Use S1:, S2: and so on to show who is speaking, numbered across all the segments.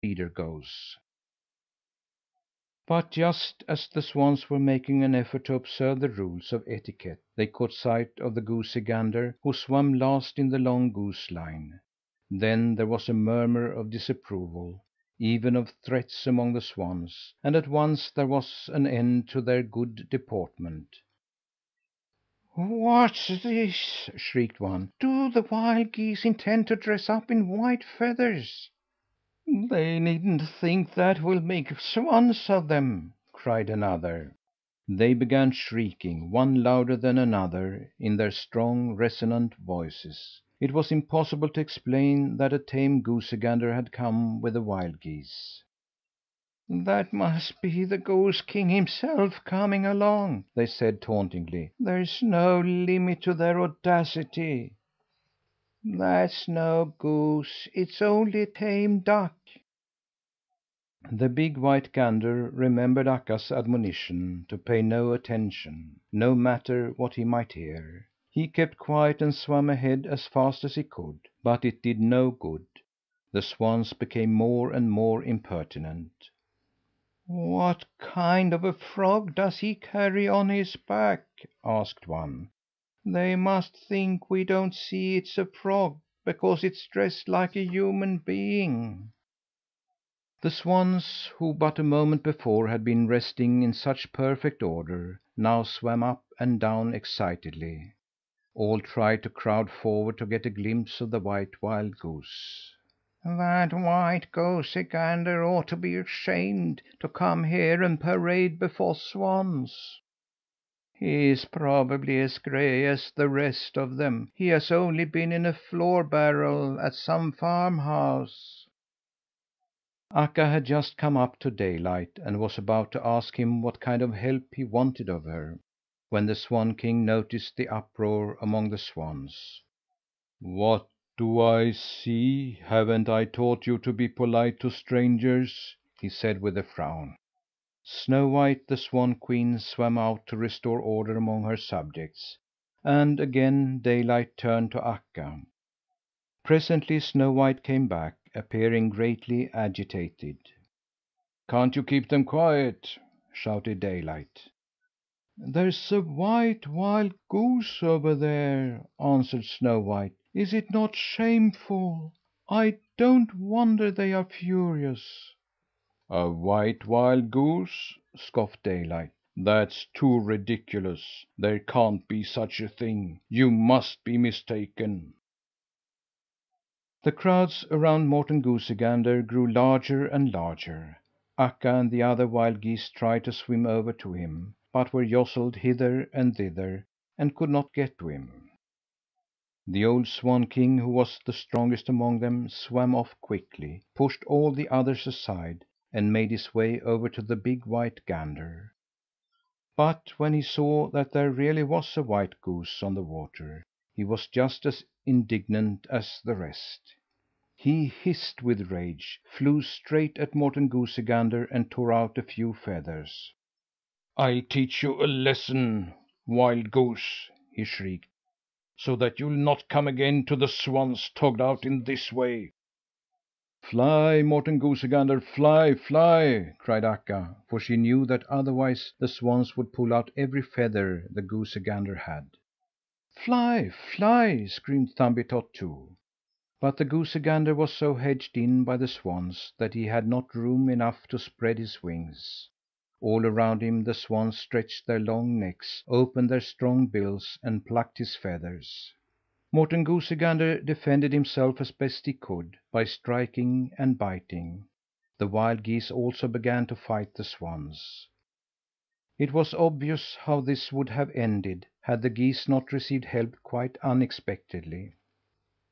S1: leader goes. But just as the swans were making an effort to observe the rules of etiquette, they caught sight of the goosey gander, who swam last in the long goose line. Then there was a murmur of disapproval, even of threats among the swans, and at once there was an end to their good deportment. "What's this?" shrieked one. "Do the wild geese intend to dress up in white feathers?" "They needn't think that will make swans of them!" cried another. They began shrieking, one louder than another, in their strong, resonant voices. It was impossible to explain that a tame goosey gander had come with the wild geese. "That must be the goose king himself coming along," they said tauntingly. "There's no limit to their audacity." "That's no goose, it's only a tame duck." The big white gander remembered Akka's admonition to pay no attention, no matter what he might hear. He kept quiet and swam ahead as fast as he could, but it did no good. The swans became more and more impertinent. "What kind of a frog does he carry on his back?" asked one. "They must think we don't see it's a frog, because it's dressed like a human being." The swans, who but a moment before had been resting in such perfect order, now swam up and down excitedly. All tried to crowd forward to get a glimpse of the white wild goose. "That white goosey gander ought to be ashamed to come here and parade before swans." "He's probably as gray as the rest of them. He has only been in a flour barrel at some farmhouse." Akka had just come up to Daylight and was about to ask him what kind of help he wanted of her, when the swan king noticed the uproar among the swans. "What do I see? Haven't I taught you to be polite to strangers?" he said with a frown. Snow White, the swan queen, swam out to restore order among her subjects, and again Daylight turned to Akka. Presently Snow White came back, appearing greatly agitated. "Can't you keep them quiet?" shouted Daylight. "There's a white wild goose over there," answered Snow White. "Is it not shameful? I don't wonder they are furious." "A white wild goose?" scoffed Daylight. "That's too ridiculous! There can't be such a thing. You must be mistaken." The crowds around Morten Goosey Gander grew larger and larger. Akka and the other wild geese tried to swim over to him, but were jostled hither and thither and could not get to him. The old swan king, who was the strongest among them, swam off quickly, pushed all the others aside, and made his way over to the big white gander. But when he saw that there really was a white goose on the water, he was just as indignant as the rest. He hissed with rage, flew straight at Morten Goosey Gander, and tore out a few feathers. "I'll teach you a lesson, wild goose!" he shrieked, "so that you'll not come again to the swans togged out in this way." "Fly, Morten Goosey Gander, fly, fly!" cried Akka, for she knew that otherwise the swans would pull out every feather the goosey gander had. "Fly, fly!" screamed Thumbietot too. But the goosey gander was so hedged in by the swans that he had not room enough to spread his wings. All around him the swans stretched their long necks, opened their strong bills, and plucked his feathers. Morten Goosey Gander defended himself as best he could, by striking and biting. The wild geese also began to fight the swans. It was obvious how this would have ended, had the geese not received help quite unexpectedly.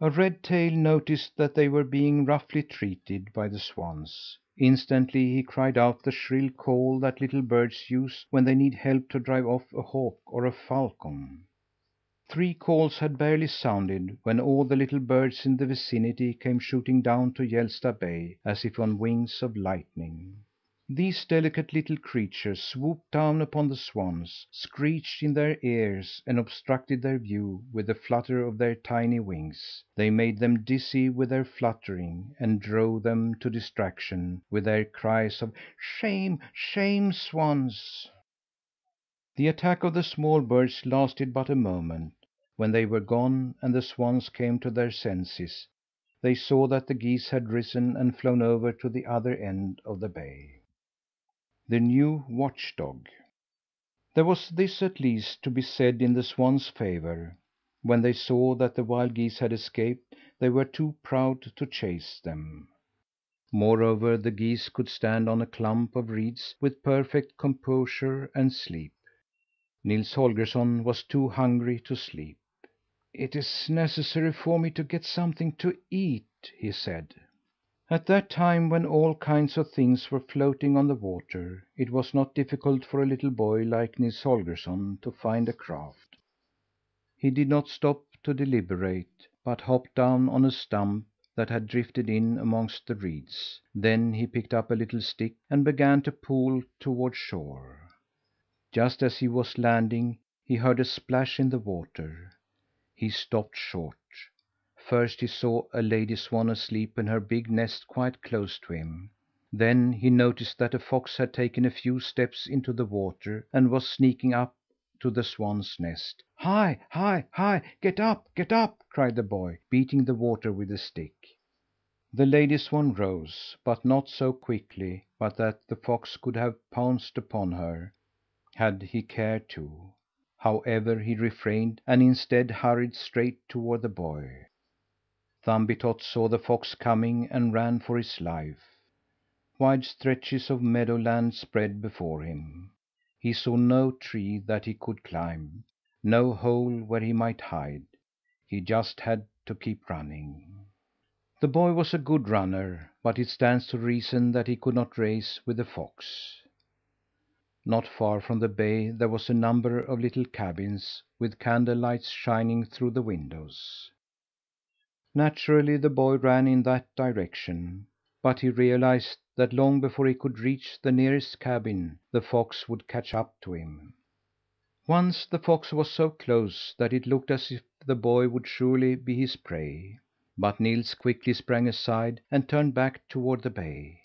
S1: A red tail noticed that they were being roughly treated by the swans. Instantly he cried out the shrill call that little birds use when they need help to drive off a hawk or a falcon. Three calls had barely sounded when all the little birds in the vicinity came shooting down to Hjälsta Bay as if on wings of lightning. These delicate little creatures swooped down upon the swans, screeched in their ears, and obstructed their view with the flutter of their tiny wings. They made them dizzy with their fluttering, and drove them to distraction with their cries of "Shame, shame, swans!" The attack of the small birds lasted but a moment. When they were gone, and the swans came to their senses, they saw that the geese had risen and flown over to the other end of the bay. The new watch dog. There was this at least to be said in the swans' favour: when they saw that the wild geese had escaped, they were too proud to chase them. Moreover, the geese could stand on a clump of reeds with perfect composure and sleep. Nils Holgersson was too hungry to sleep. "It is necessary for me to get something to eat," he said. At that time, when all kinds of things were floating on the water, it was not difficult for a little boy like Nils Holgersson to find a craft. He did not stop to deliberate, but hopped down on a stump that had drifted in amongst the reeds. Then he picked up a little stick and began to pole toward shore. Just as he was landing, he heard a splash in the water. He stopped short. First he saw a lady swan asleep in her big nest quite close to him. Then he noticed that a fox had taken a few steps into the water and was sneaking up to the swan's nest. "Hi, hi, hi! Get up! Get up!" cried the boy, beating the water with his stick. The lady swan rose, but not so quickly but that the fox could have pounced upon her, had he cared to. However, he refrained, and instead hurried straight toward the boy. Thumbietot saw the fox coming and ran for his life. Wide stretches of meadowland spread before him. He saw no tree that he could climb, no hole where he might hide. He just had to keep running. The boy was a good runner, but it stands to reason that he could not race with the fox. Not far from the bay there was a number of little cabins, with candle lights shining through the windows. Naturally the boy ran in that direction, but he realized that long before he could reach the nearest cabin, the fox would catch up to him. Once the fox was so close that it looked as if the boy would surely be his prey. But Nils quickly sprang aside and turned back toward the bay.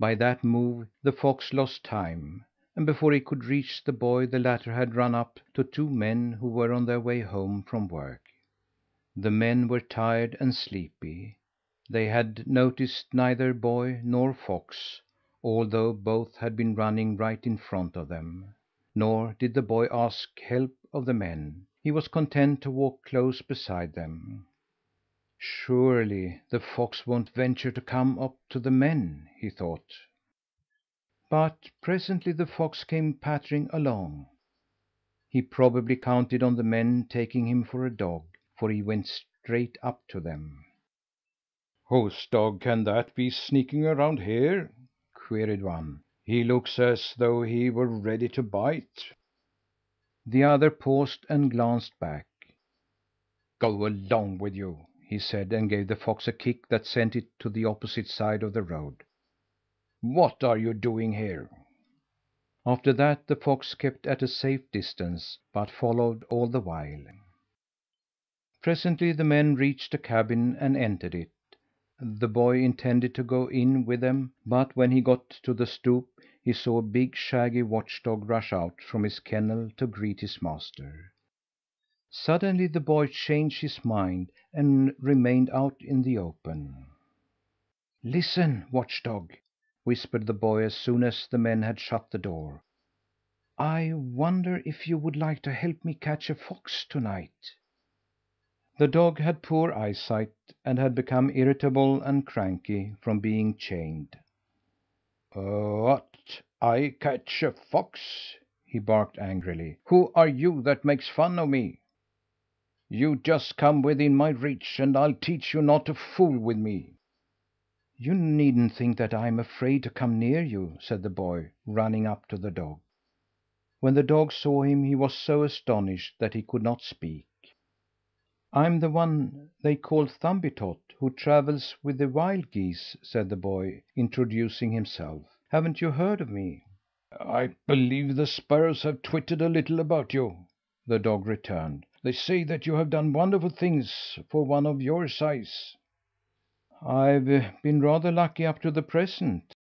S1: By that move the fox lost time, and before he could reach the boy the latter had run up to two men who were on their way home from work. The men were tired and sleepy. They had noticed neither boy nor fox, although both had been running right in front of them. Nor did the boy ask help of the men. He was content to walk close beside them. "Surely the fox won't venture to come up to the men," he thought. But presently the fox came pattering along. He probably counted on the men taking him for a dog, for he went straight up to them. "Whose dog can that be sneaking around here?" queried one. "He looks as though he were ready to bite." The other paused and glanced back. "Go along with you!" he said, and gave the fox a kick that sent it to the opposite side of the road. "What are you doing here?" After that the fox kept at a safe distance, but followed all the while. Presently the men reached a cabin and entered it. The boy intended to go in with them, but when he got to the stoop, he saw a big, shaggy watch dog rush out from his kennel to greet his master. Suddenly the boy changed his mind and remained out in the open. "Listen, watch dog!" whispered the boy as soon as the men had shut the door. "I wonder if you would like to help me catch a fox to night?" The dog had poor eyesight and had become irritable and cranky from being chained. "What! I catch a fox?" he barked angrily. "Who are you that makes fun of me? You just come within my reach and I'll teach you not to fool with me." "You needn't think that I am afraid to come near you," said the boy, running up to the dog. When the dog saw him he was so astonished that he could not speak. "I'm the one they call Thumbietot, who travels with the wild geese," said the boy, introducing himself. Haven't you heard of me?"
S2: "I believe the sparrows have twittered a little about you," the dog returned. "They say that you have done wonderful things for one of your size."
S1: "I've been rather lucky up to the present.